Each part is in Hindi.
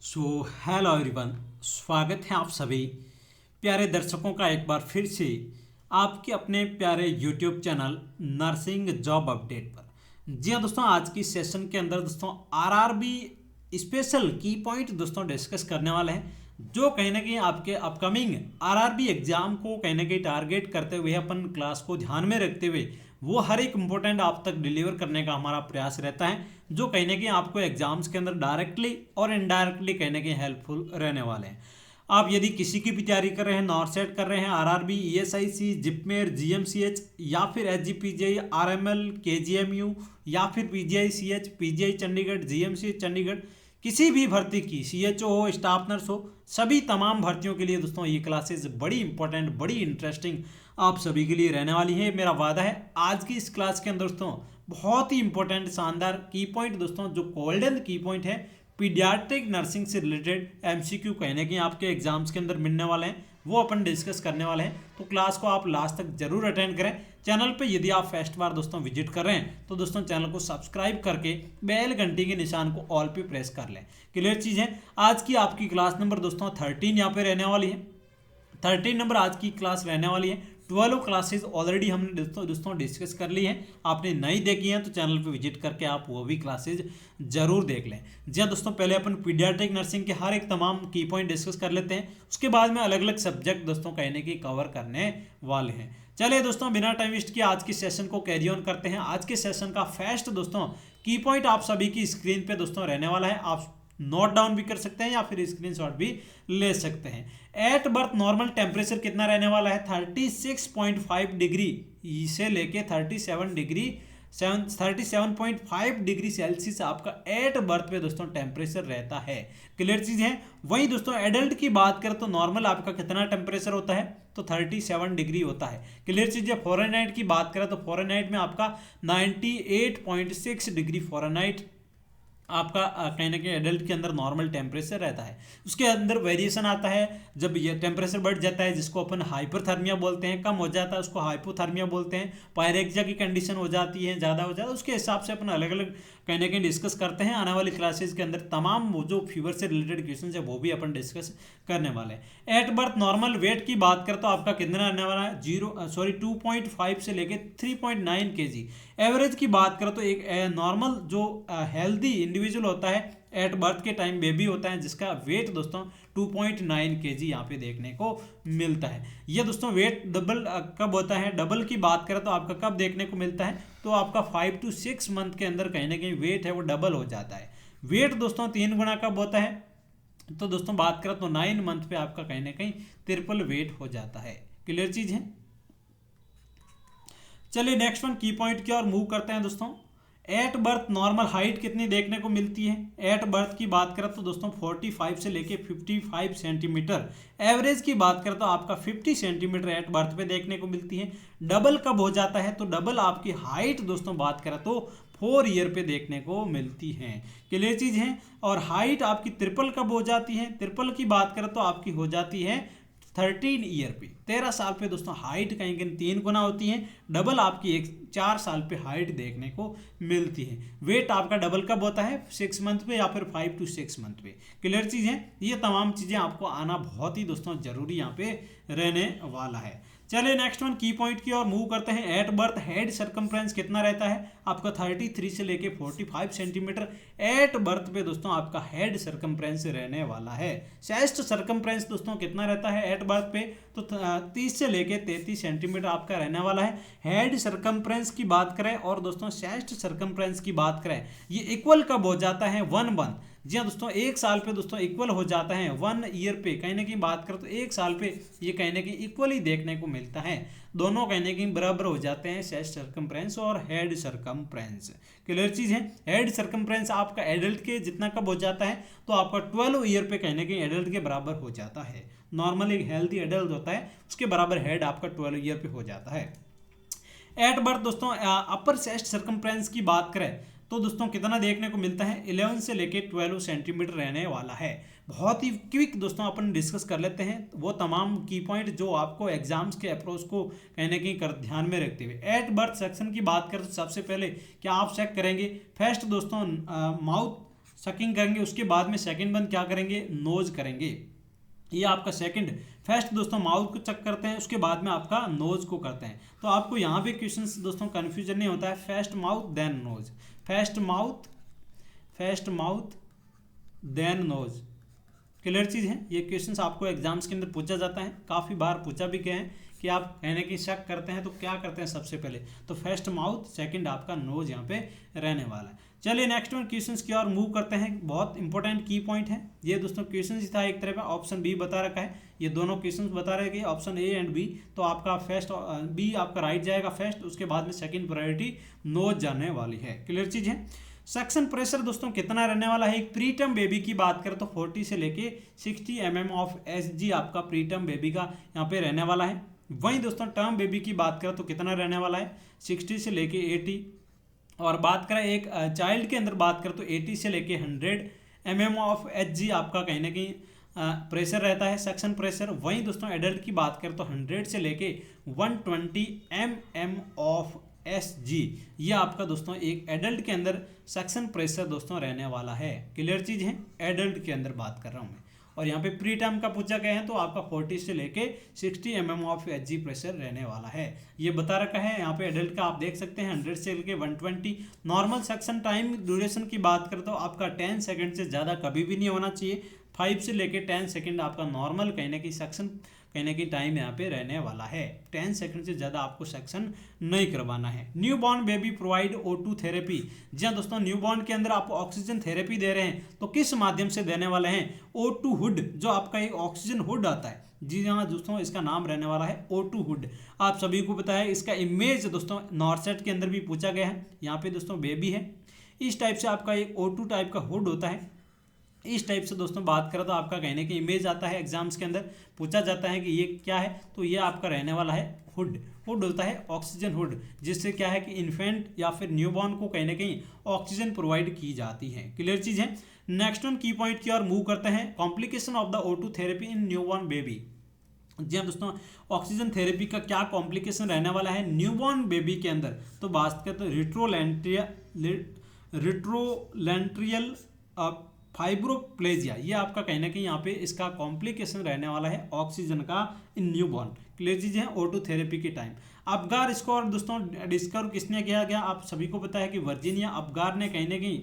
सो हेलो एवरीवन, स्वागत है आप सभी प्यारे दर्शकों का एक बार फिर से आपके अपने प्यारे YouTube channel nursing job update पर। जी हाँ दोस्तों, आज की सेशन के अंदर दोस्तों आरआरबी स्पेशल की पॉइंट दोस्तों डिस्कस करने वाले हैं, जो कहीं ना कहीं आपके अपकमिंग आरआरबी एग्जाम को कहीं ना कहीं टारगेट करते हुए, अपन क्लास को ध्यान में रखते हुए वो हर एक इंपॉर्टेंट आप तक डिलीवर करने का हमारा प्रयास रहता है, जो कहीं ना कहीं आपको एग्जाम्स के अंदर डायरेक्टली और इनडायरेक्टली कहीं ना कहीं हेल्पफुल रहने वाले हैं। आप यदि किसी की भी तैयारी कर रहे हैं, नॉर्सेट कर रहे हैं, आरआरबी, ईएसआईसी, जिपमेर, जीएमसीएच या फिर एचजीपीजीआई, आरएमएल, केजीएमयू या फिर पीजीआईसीएच, पीजीआई चंडीगढ़, जीएमसीएच चंडीगढ़, किसी भी भर्ती की, सीएचओ हो, स्टाफ नर्स हो, सभी तमाम भर्तियों के लिए दोस्तों ये क्लासेस बड़ी इंपॉर्टेंट, बड़ी इंटरेस्टिंग आप सभी के लिए रहने वाली है। मेरा वादा है आज की इस क्लास के अंदर दोस्तों बहुत ही इंपॉर्टेंट शानदार की पॉइंट दोस्तों, जो गोल्डन की पॉइंट है, पीडियाट्रिक नर्सिंग से रिलेटेड एमसीक्यू कहीं ना कहीं आपके एग्जाम्स के अंदर मिलने वाले हैं, वो अपन डिस्कस करने वाले हैं। तो क्लास को आप लास्ट तक जरूर अटेंड करें। चैनल पे यदि आप फर्स्ट बार दोस्तों विजिट कर रहे हैं तो दोस्तों चैनल को सब्सक्राइब करके बेल घंटी के निशान को ऑल पे प्रेस कर लें। क्लियर चीज़ है। आज की आपकी क्लास नंबर दोस्तों 13 यहाँ पे रहने वाली है। 13 नंबर आज की क्लास रहने वाली है। 12 क्लासेस ऑलरेडी हमने दोस्तों डिस्कस कर ली हैं। आपने नहीं देखी हैं तो चैनल पे विजिट करके आप वो भी क्लासेस जरूर देख लें। जी हाँ दोस्तों, पहले अपन पीडियाट्रिक नर्सिंग के हर एक तमाम की पॉइंट डिस्कस कर लेते हैं, उसके बाद में अलग अलग सब्जेक्ट दोस्तों कहने की कवर करने वाले हैं। चलिए दोस्तों, बिना टाइम वेस्ट किए आज के सेशन को कैरी ऑन करते हैं। आज के सेशन का फर्स्ट दोस्तों की पॉइंट आप सभी की स्क्रीन पे दोस्तों रहने वाला है। आप नोट डाउन भी कर सकते हैं या फिर स्क्रीनशॉट भी ले सकते हैं। एट बर्थ नॉर्मल टेम्परेचर कितना रहने वाला है? 36.5 डिग्री से लेके 37.5 डिग्री सेल्सियस आपका एट बर्थ पे दोस्तों टेम्परेचर रहता है। क्लियर चीज है। वहीं दोस्तों एडल्ट की बात करें तो नॉर्मल आपका कितना टेम्परेचर होता है? तो 37 डिग्री होता है। क्लियर चीज है। फॉरेनहाइट की बात करें तो फॉरेनहाइट में आपका 98.6 डिग्री फॉरेनहाइट आपका कहीं ना कहीं एडल्ट के अंदर नॉर्मल टेम्परेचर रहता है। उसके अंदर वेरिएशन आता है जब ये टेम्परेचर बढ़ जाता है, जिसको अपन हाइपरथर्मिया बोलते हैं, कम हो जाता है उसको हाइपोथर्मिया बोलते हैं, पायरेक्सिया की कंडीशन हो जाती है, ज़्यादा हो जाता है, उसके हिसाब से अपन अलग अलग कहीं ना कहीं डिस्कस करते हैं। आने वाली क्लासेस के अंदर तमाम वो जो फीवर से रिलेटेड क्वेश्चन है वो भी अपन डिस्कस करने वाले हैं। एट बर्थ नॉर्मल वेट की बात करें तो आपका कितना रहने वाला है? 2.5 से लेके 3.9 kg। एवरेज की बात करें तो एक नॉर्मल जो हेल्दी इंडिविजुअल होता है एट बर्थ के टाइम बेबी होता है, जिसका वेट दोस्तों 2.9 kg यहाँ पे देखने को मिलता है। ये दोस्तों वेट डबल कब होता है? डबल की बात करें तो आपका कब देखने को मिलता है? तो आपका 5 to 6 मंथ के अंदर कहीं ना कहीं वेट है वो डबल हो जाता है। वेट दोस्तों 3 गुना कब होता है? तो दोस्तों बात करें तो 9 मंथ पे आपका कहीं ना कहीं ट्रिपल वेट हो जाता है। क्लियर चीज है। चलिए नेक्स्ट वन की पॉइंट की और मूव करते हैं दोस्तों। एट बर्थ नॉर्मल हाइट कितनी देखने को मिलती है? एट बर्थ की बात करें तो दोस्तों 45 से लेके 55 सेंटीमीटर। एवरेज की बात करें तो आपका 50 सेंटीमीटर एट बर्थ पे देखने को मिलती है। डबल कब हो जाता है? तो डबल आपकी हाइट दोस्तों बात करें तो 4 ईयर पे देखने को मिलती है। क्लियर चीज है। और हाइट आपकी ट्रिपल कब हो जाती है? ट्रिपल की बात करें तो आपकी हो जाती है 13 ईयर पे, 13 साल पे दोस्तों हाइट कहीं कहीं 3 गुना होती है। डबल आपकी 4 साल पे हाइट देखने को मिलती है। वेट आपका डबल कब होता है? 6 मंथ पे या फिर 5 to 6 मंथ पे। क्लियर चीज़ है। ये तमाम चीज़ें आपको आना बहुत ही दोस्तों जरूरी यहाँ पे रहने वाला है। चलिए नेक्स्ट वन की पॉइंट की और मूव करते हैं। एट बर्थ हेड सर्कमफ्रेंस कितना रहता है? आपका 33 से लेके 45 सेंटीमीटर एट बर्थ पे दोस्तों आपका हेड सर्कमफ्रेंस रहने वाला है। चेस्ट सर्कमफ्रेंस दोस्तों कितना रहता है एट बर्थ पे? तो 30 से लेके 33 सेंटीमीटर आपका रहने वाला है। हेड सर्कमफ्रेंस की बात करें और दोस्तों चेस्ट सर्कमफ्रेंस की बात करें, ये इक्वल कब हो जाता है? 1:1। जी हाँ दोस्तों, 1 साल पे दोस्तों इक्वल हो जाता है। 1 ईयर पे कहीं ना कहीं बात करें तो 1 साल पे ये कहीं ना कहीं इक्वल ही देखने को मिलता है। दोनों कहीं ना कहीं बराबर हो जाते हैं, चेस्ट सर्कमफ्रेंस और हेड सर्कमफ्रेंस। क्लियर चीज है। हेड सर्कमफ्रेंस आपका एडल्ट के जितना कब हो जाता है? तो आपका 12 ईयर पे कहीं ना कहीं एडल्ट के बराबर हो जाता है। नॉर्मल एक हेल्थी एडल्ट होता है उसके बराबर हेड आपका 12 ईयर पे हो जाता है। एट बर्थ दोस्तों अपर चेस्ट सर्कमफ्रेंस की बात करें तो दोस्तों कितना देखने को मिलता है? 11 से लेके 12 सेंटीमीटर रहने वाला है। बहुत ही क्विक दोस्तों अपन डिस्कस कर लेते हैं वो तमाम की पॉइंट जो आपको एग्जाम्स के अप्रोच को कहीं ना कहीं कर ध्यान में रखते हुए। एट बर्थ सेक्शन की बात करें तो सबसे पहले क्या आप चेक करेंगे? फर्स्ट दोस्तों माउथ सकिंग करेंगे, उसके बाद में सेकंड बंद क्या करेंगे, नोज करेंगे। ये आपका सेकंड। फर्स्ट दोस्तों माउथ को चेक करते हैं, उसके बाद में आपका नोज को करते हैं। तो आपको यहाँ पे क्वेश्चन दोस्तों कन्फ्यूजन नहीं होता है, first mouth then nose, first mouth then nose. Clear चीज़ है। ये क्वेश्चंस आपको एग्जाम्स के अंदर पूछा जाता है, काफ़ी बार पूछा भी गए हैं कि आप कहने की शक करते हैं तो क्या करते हैं सबसे पहले, तो फर्स्ट माउथ, सेकंड आपका नोज यहाँ पे रहने वाला है। चलिए नेक्स्ट वन क्वेश्चंस की ओर मूव करते हैं। बहुत इंपॉर्टेंट की पॉइंट है ये दोस्तों, क्वेश्चन ही था एक तरह का, ऑप्शन बी बता रखा है, ये दोनों क्वेश्चंस बता रहे हैं ऑप्शन ए एंड बी, तो आपका फर्स्ट बी आपका राइट जाएगा फर्स्ट, उसके बाद में सेकंड प्रायोरिटी नोज जाने वाली है। क्लियर चीज़ है। सक्शन प्रेशर दोस्तों कितना रहने वाला है, एक प्रीटर्म बेबी की बात करें तो 40 से लेके 60 mm ऑफ एसजी आपका प्रीटर्म बेबी का यहाँ पे रहने वाला है। वहीं दोस्तों टर्म बेबी की बात करें तो कितना रहने वाला है, 60 से लेके 80, और बात करें एक चाइल्ड के अंदर बात करें तो 80 से लेके 100 mm ऑफ एचजी आपका कहीं ना कहीं प्रेशर रहता है, सक्शन प्रेशर। वहीं दोस्तों एडल्ट की बात करें तो 100 से लेके 120 mm ऑफ एसजी, ये आपका दोस्तों एक एडल्ट के अंदर सक्शन प्रेशर दोस्तों रहने वाला है। क्लियर चीज़ है, एडल्ट के अंदर बात कर रहा हूँ मैं। और यहाँ पे प्री टर्म का पूछा गया है तो आपका 40 से लेके 60 mm ऑफ एचजी प्रेशर रहने वाला है, ये बता रखा है। यहाँ पे एडल्ट का आप देख सकते हैं 100 से लेके 120। नॉर्मल सक्शन टाइम ड्यूरेशन की बात करें तो आपका 10 सेकंड से ज़्यादा कभी भी नहीं होना चाहिए, 5 से लेके 10 सेकंड आपका नॉर्मल कहने की सक्शन कहने की टाइम यहाँ पे रहने वाला है। 10 सेकंड से ज़्यादा आपको सेक्शन नहीं करवाना है। New born baby provide O2 therapy. जी हाँ दोस्तों, न्यू बॉर्न के अंदर आप ऑक्सीजन थेरेपी दे रहे हैं तो किस माध्यम से देने वाले हैं, O2 हुड, जो आपका एक ऑक्सीजन हुड आता है। जी हाँ दोस्तों, इसका नाम रहने वाला है O2 हुड। आप सभी को पता है इसका इमेज दोस्तों नॉर्सेट के अंदर भी पूछा गया है। यहाँ पे दोस्तों बेबी है, इस टाइप से आपका एक O2 टाइप का हुड होता है। इस टाइप से दोस्तों बात करें तो आपका कहने की इमेज आता है, एग्जाम्स के अंदर पूछा जाता है कि ये क्या है, तो ये आपका रहने वाला है हुड। हुड होता है ऑक्सीजन हुड, जिससे क्या है कि इन्फेंट या फिर न्यूबॉर्न को कहीं ना कहीं ऑक्सीजन प्रोवाइड की जाती है। क्लियर चीज़ है। नेक्स्ट वन की पॉइंट की ओर मूव करते हैं। Complication of the O2 therapy in newborn baby. जी हाँ दोस्तों, ऑक्सीजन थेरेपी का क्या कॉम्प्लिकेशन रहने वाला है न्यूबॉर्न बेबी के अंदर, तो बात करें तो रिट्रोलेंट्रियल फाइब्रोप्लेजिया, ये आपका कहीं ना कहीं यहाँ पे इसका कॉम्प्लिकेशन रहने वाला है ऑक्सीजन का इन न्यूबॉर्न। क्लियर चीज़ है। O2 थेरेपी के टाइम अपगार स्कोर दोस्तों डिस्कवर किसने किया गया, आप सभी को पता है कि वर्जीनिया अपगार ने कहीं ना कहीं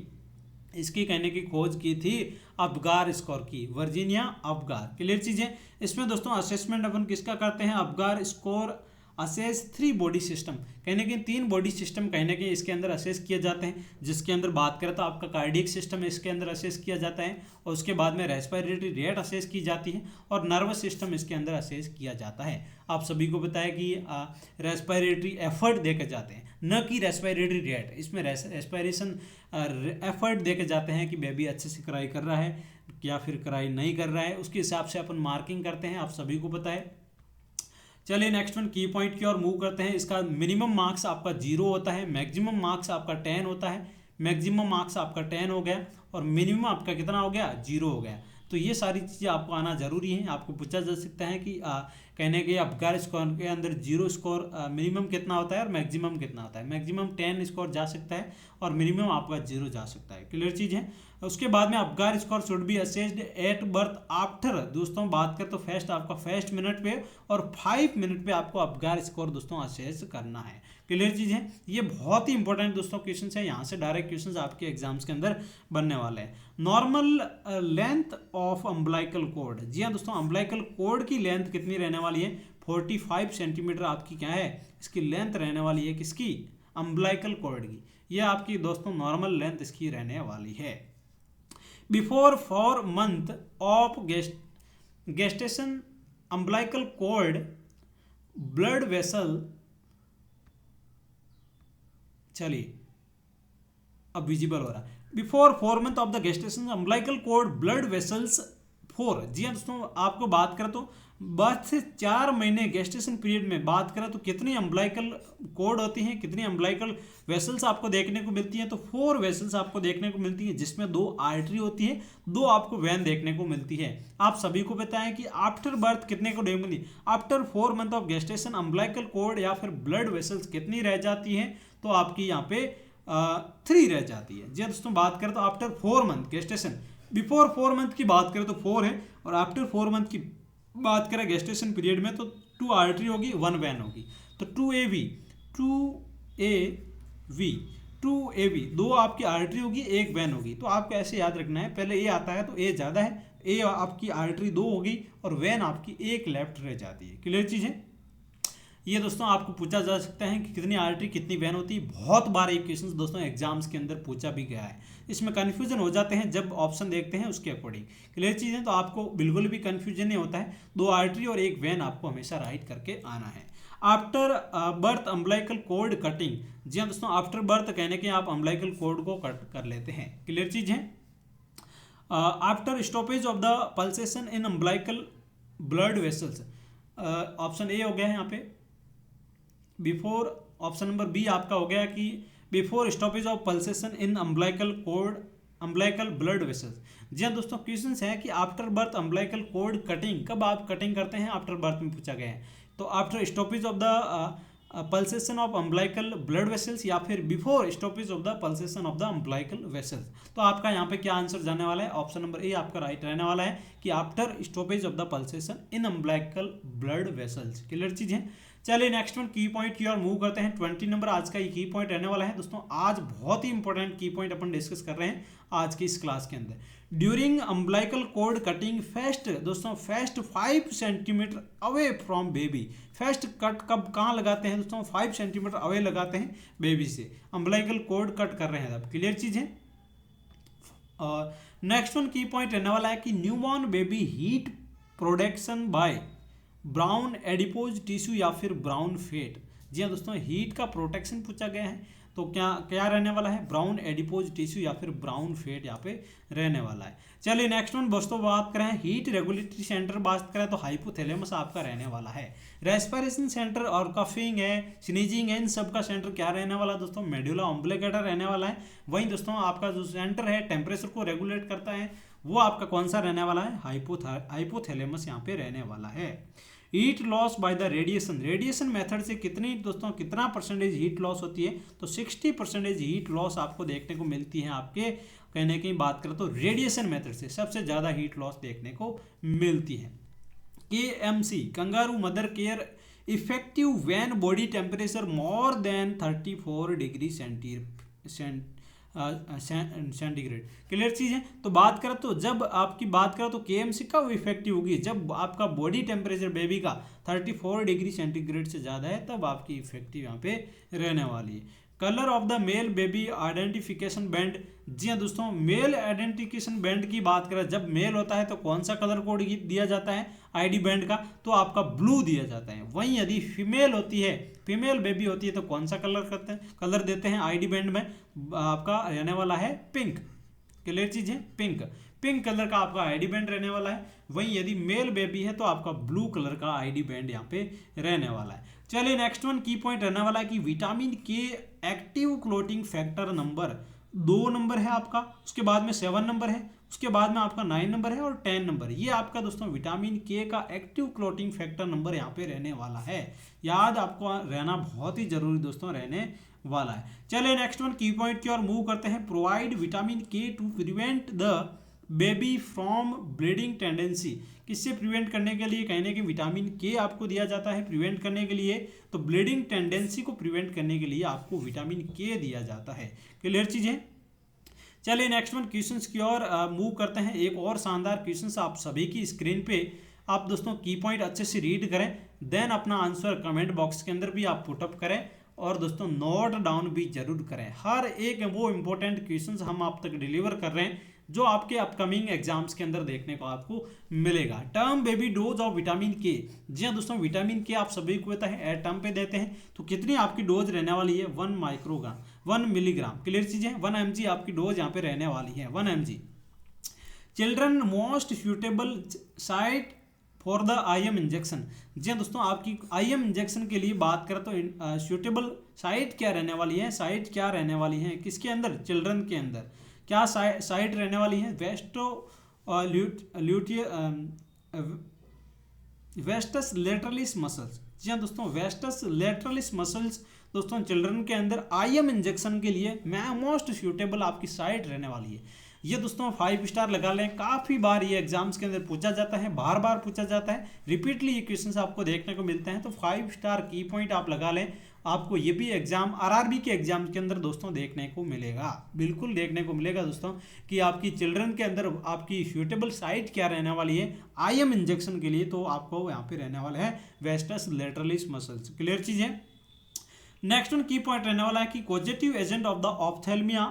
इसकी कहने की खोज की थी, अपगार स्कोर की, वर्जीनिया अपगार। क्लियर चीज़ है। इसमें दोस्तों असेसमेंट अपन किसका करते हैं, Apgar score assess 3 body system, कहने के 3 बॉडी सिस्टम कहने के इसके अंदर असेस किए जाते हैं, जिसके अंदर बात करें तो आपका कार्डियक सिस्टम इसके अंदर असेस किया जाता है, और उसके बाद में रेस्पिरेटरी रेट असेस की जाती है, और नर्वस सिस्टम इसके अंदर असेस किया जाता है। आप सभी को पता है कि रेस्पिरेटरी एफर्ट देखे जाते हैं, न कि रेस्पिरेटरी रेट। इसमें रेस्पिरेशन एफर्ट देखे जाते हैं कि बेबी अच्छे से क्राई कर रहा है या फिर क्राई नहीं कर रहा है, उसके हिसाब से अपन मार्किंग करते हैं, आप सभी को पता है। चलिए नेक्स्ट वन की पॉइंट की ओर मूव करते हैं। इसका मिनिमम मार्क्स आपका 0 होता है, मैक्सिमम मार्क्स आपका 10 होता है। मैक्सिमम मार्क्स आपका 10 हो गया और मिनिमम आपका कितना हो गया, 0 हो गया। तो ये सारी चीज़ें आपको आना जरूरी है। आपको पूछा जा सकता है कि कहने के अपगार स्कोर के अंदर 0 स्कोर मिनिमम कितना होता है और मैक्सिमम कितना होता है। मैक्सिमम 10 स्कोर जा सकता है और मिनिमम आपका 0 जा सकता है। क्लियर चीज़ है। उसके बाद में Apgar score should be assessed at birth after, दोस्तों बात करें तो फर्स्ट आपका फर्स्ट मिनट पे और 5 मिनट पे आपको अपगार स्कोर दोस्तों असेस करना है। क्लियर चीज़ है। ये बहुत ही इंपॉर्टेंट दोस्तों क्वेश्चन है, यहाँ से डायरेक्ट क्वेश्चन आपके एग्जाम्स के अंदर बनने वाले हैं। Normal length of umbilical cord. जी हाँ दोस्तों, अम्बलाइकल कोड की लेंथ कितनी रहने वाली है, 45 सेंटीमीटर आपकी क्या है, इसकी लेंथ रहने वाली है, किसकी, अम्बलाइकल कोड की। ये आपकी दोस्तों नॉर्मल लेंथ इसकी रहने वाली है। Before 4 month of gestation umbilical code blood vessel, चलिए अब विजिबल हो रहा है। Before 4 month of the gestation umbilical code blood vessels 4। जी हाँ दोस्तों, आपको बात करें तो बर्थ से 4 महीने गेस्टेशन पीरियड में बात करें तो कितनी अम्बलाइकल कोड होती हैं, कितनी अम्बलाइकल वेसल्स आपको देखने को मिलती हैं, तो 4 वेसल्स आपको देखने को मिलती है, जिसमें 2 आर्टरी होती है, 2 आपको वेन देखने को मिलती है। आप सभी को पता है कि आफ्टर बर्थ कितने को देखने मिलती है, after 4 month of gestation umbilical code या फिर ब्लड वेसल्स कितनी रह जाती हैं, तो आपकी यहाँ पे 3 रह जाती है। जी दोस्तों बात करें तो after 4 month gestation, before 4 month की बात करें तो 4 है, और आफ्टर 4 मंथ की बात करें गेस्टेशन पीरियड में तो 2 आर्टरी होगी 1 वैन होगी। तो 2 AV 2 आपकी आर्टरी होगी 1 वैन होगी। तो आपको ऐसे याद रखना है, पहले ए आता है तो ए ज़्यादा है, ए आपकी आर्टरी 2 होगी और वैन आपकी 1 लेफ्ट रह जाती है। क्लियर चीज़ है। ये दोस्तों आपको पूछा जा सकता है कि कितनी आर्टरी कितनी वैन होती है। बहुत बार ये क्वेश्चन दोस्तों एग्जाम्स के अंदर पूछा भी गया है। इसमें कन्फ्यूजन हो जाते हैं जब ऑप्शन देखते हैं उसके अकॉर्डिंग। क्लियर चीज़ है, तो आपको बिल्कुल भी कन्फ्यूजन नहीं होता है। 2 आर्टरी और 1 वैन आपको हमेशा राइट करके आना है। After birth umbilical cord cutting, जी हाँ दोस्तों आफ्टर बर्थ कहने के आप अम्बलाइकल कॉर्ड को कट कर लेते हैं। क्लियर चीज़ है। After stoppage of the pulsation in umbilical blood vessels, option A हो गया है यहाँ पे। बिफोर, ऑप्शन नंबर बी आपका हो गया कि before stoppage of pulsation in umbilical cord umbilical blood vessels. जी हाँ दोस्तों क्वेश्चन है कि after birth umbilical cord cutting, कब आप कटिंग करते हैं, आफ्टर बर्थ में पूछा गया है। तो after stoppage of the pulsation of umbilical blood vessels या फिर before stoppage of the pulsation of the umbilical vessels. तो आपका यहाँ पे क्या आंसर जाने वाला है, ऑप्शन नंबर ए आपका राइट रहने वाला है कि after stoppage of the pulsation in umbilical blood vessels. Clear चीज है। चलिए नेक्स्ट वन की पॉइंट की ओर मूव करते हैं। 20 नंबर आज का ये की पॉइंट रहने वाला है दोस्तों। आज बहुत ही इंपॉर्टेंट की पॉइंट अपन डिस्कस कर रहे हैं आज की इस क्लास के अंदर। During umbilical cord cutting first, दोस्तों first 5 centimetre away from baby. First cut कब कहाँ लगाते हैं दोस्तों, 5 सेंटीमीटर अवे लगाते हैं बेबी से। अम्बलाइकल कॉर्ड कट कर रहे हैं अब। क्लियर चीज है। और नेक्स्ट वन की पॉइंट रहने वाला है कि newborn baby heat production by brown adipose tissue या फिर ब्राउन फैट। जी हाँ दोस्तों हीट का प्रोटेक्शन पूछा गया है, तो क्या क्या रहने वाला है, ब्राउन एडिपोज टिश्यू या फिर ब्राउन फैट यहाँ पे रहने वाला है। चलिए नेक्स्ट वन दोस्तों बात करें हीट रेगुलेटरी सेंटर बात करें तो हाइपोथैलेमस आपका रहने वाला है। रेस्पिरेशन सेंटर और कफिंग है, स्नीजिंग है, इन सब का सेंटर क्या रहने वाला है दोस्तों, मेडुला ऑम्ब्लिगेटा रहने वाला है। वहीं दोस्तों आपका जो सेंटर है टेम्परेचर को रेगुलेट करता है वो आपका कौन सा रहने वाला है, हाइपोथैलेमस यहाँ पे रहने वाला है। Heat loss by the radiation, radiation method से कितनी दोस्तों कितना परसेंटेज हीट लॉस होती है, तो 60% हीट लॉस आपको देखने को मिलती है। आपके कहने की बात करें तो रेडिएशन मेथड से सबसे ज़्यादा हीट लॉस देखने को मिलती है। KMC kangaroo mother care effective when body temperature more than 34 degree centigrade. Clear चीज है। तो बात करें तो जब आपकी बात करें तो KMC कब इफेक्टिव होगी, जब आपका बॉडी टेम्परेचर बेबी का 34 डिग्री सेंटीग्रेड से ज़्यादा है तब आपकी इफेक्टिव यहाँ पे रहने वाली है। Colour of the male baby identification band, जी हाँ दोस्तों मेल आइडेंटिफिकेशन बैंड की बात करें जब मेल होता है तो कौन सा कलर कोड दिया जाता है आईडी बैंड का, तो आपका ब्लू दिया जाता है। वहीं यदि फीमेल होती है, फीमेल बेबी होती है तो कौन सा कलर करते हैं, कलर देते हैं आईडी बैंड में, आपका रहने वाला है पिंक। क्लियर चीज है, पिंक, पिंक कलर का आपका आईडी बैंड रहने वाला है। वहीं यदि मेल बेबी है तो आपका ब्लू कलर का आईडी बैंड यहाँ पे रहने वाला है। चलिए नेक्स्ट वन की पॉइंट रहने वाला है कि विटामिन के active clotting factor number 2 number है आपका, उसके बाद में 7 नंबर है, उसके बाद में आपका 9 नंबर है और 10 नंबर। ये आपका दोस्तों विटामिन के का एक्टिव क्लोटिंग फैक्टर नंबर यहाँ पे रहने वाला है। याद आपको रहना बहुत ही जरूरी दोस्तों रहने वाला है। चलिए नेक्स्ट वन की पॉइंट की ओर मूव करते हैं। Provide vitamin K to prevent the baby from bleeding tendency, किससे प्रिवेंट करने के लिए कहने कि विटामिन के आपको दिया जाता है प्रिवेंट करने के लिए, तो ब्लीडिंग टेंडेंसी को प्रिवेंट करने के लिए आपको विटामिन के दिया जाता है। क्लियर चीज है। चलिए नेक्स्ट वन क्वेश्चंस की ओर मूव करते हैं। एक और शानदार क्वेश्चंस आप सभी की स्क्रीन पे आप दोस्तों की पॉइंट अच्छे से रीड करें, देन अपना आंसर कमेंट बॉक्स के अंदर भी आप पुटअप करें और दोस्तों नोट डाउन भी जरूर करें। हर एक वो इंपॉर्टेंट क्वेश्चंस हम आप तक डिलीवर कर रहे हैं जो आपके अपकमिंग एग्जाम्स के अंदर देखने को आपको मिलेगा। Term baby dose of vitamin के, जी हाँ दोस्तों विटामिन के आप सभी को पता है टर्म पे देते हैं, तो कितनी आपकी डोज रहने वाली है 1 माइक्रोग्राम 1 मिलीग्राम। क्लियर चीज है। 1 mg आपकी डोज यहाँ पे रहने वाली है 1 mg। Children most suitable site for the IM injection, जी हाँ दोस्तों आपकी IM इंजेक्शन के लिए बात करें तो सूटेबल साइट क्या रहने वाली है, साइट क्या रहने वाली है किसके अंदर, चिल्ड्रन के अंदर क्या साइट रहने वाली है, वेस्टस लेटरलिस मसल्स। जी हाँ दोस्तों वेस्टस लेटरलिस मसल्स दोस्तों चिल्ड्रन के अंदर आईएम इंजेक्शन के लिए मोस्ट सूटेबल आपकी साइट रहने वाली है। ये दोस्तों 5 स्टार लगा लें, काफ़ी बार ये एग्जाम्स के अंदर पूछा जाता है, बार बार पूछा जाता है, रिपीटली ये क्वेश्चंस आपको देखने को मिलते हैं। तो 5 स्टार की पॉइंट आप लगा लें, आपको ये भी एग्जाम आरआरबी के एग्जाम के अंदर दोस्तों देखने को मिलेगा, बिल्कुल देखने को मिलेगा दोस्तों कि आपकी चिल्ड्रन के अंदर आपकी सूटेबल साइट क्या रहने वाली है आईएम इंजेक्शन के लिए। तो आपको यहाँ पे रहने वाला है वेस्टस लेटरलिस मसल्स। क्लियर चीज़ है। नेक्स्ट वन की पॉइंट रहने वाला है कि positive agent of the ophthalmia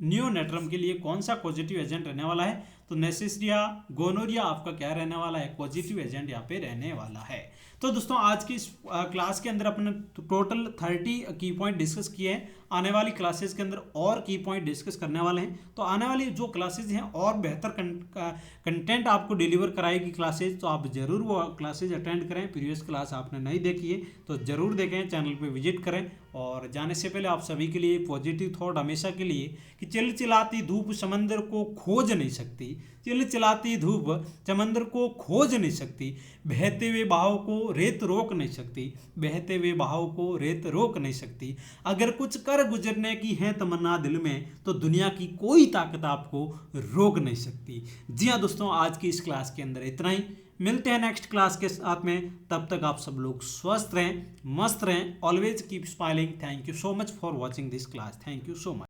neonatorum के लिए कौन सा पॉजिटिव एजेंट रहने वाला है। तो नेसेसरिया गोनोरिया आपका क्या रहने वाला है, पॉजिटिव एजेंट यहाँ पे रहने वाला है। तो दोस्तों आज की इस क्लास के अंदर अपने टोटल 30 की पॉइंट डिस्कस किए हैं। आने वाली क्लासेस के अंदर और की पॉइंट डिस्कस करने वाले हैं। तो आने वाली जो क्लासेस हैं और बेहतर कंटेंट आपको डिलीवर कराएगी क्लासेज, तो आप ज़रूर वो क्लासेज अटेंड करें। प्रीवियस क्लास आपने नहीं देखी है तो ज़रूर देखें, चैनल पे विजिट करें। और जाने से पहले आप सभी के लिए पॉजिटिव थॉट हमेशा के लिए कि चिलचिलाती धूप समंदर को खोज नहीं सकती, चिलचिलाती धूप समंदर को खोज नहीं सकती, बहते हुए बहाव को रेत रोक नहीं सकती, बहते हुए बहाव को रेत रोक नहीं सकती। अगर कुछ कर गुजरने की है तमन्ना दिल में तो दुनिया की कोई ताकत आपको रोक नहीं सकती। जी हाँ दोस्तों, आज की इस क्लास के अंदर इतना ही। मिलते हैं नेक्स्ट क्लास के साथ में, तब तक आप सब लोग स्वस्थ रहें, मस्त रहें। Always keep smiling. Thank you so much for watching this class. Thank you so much.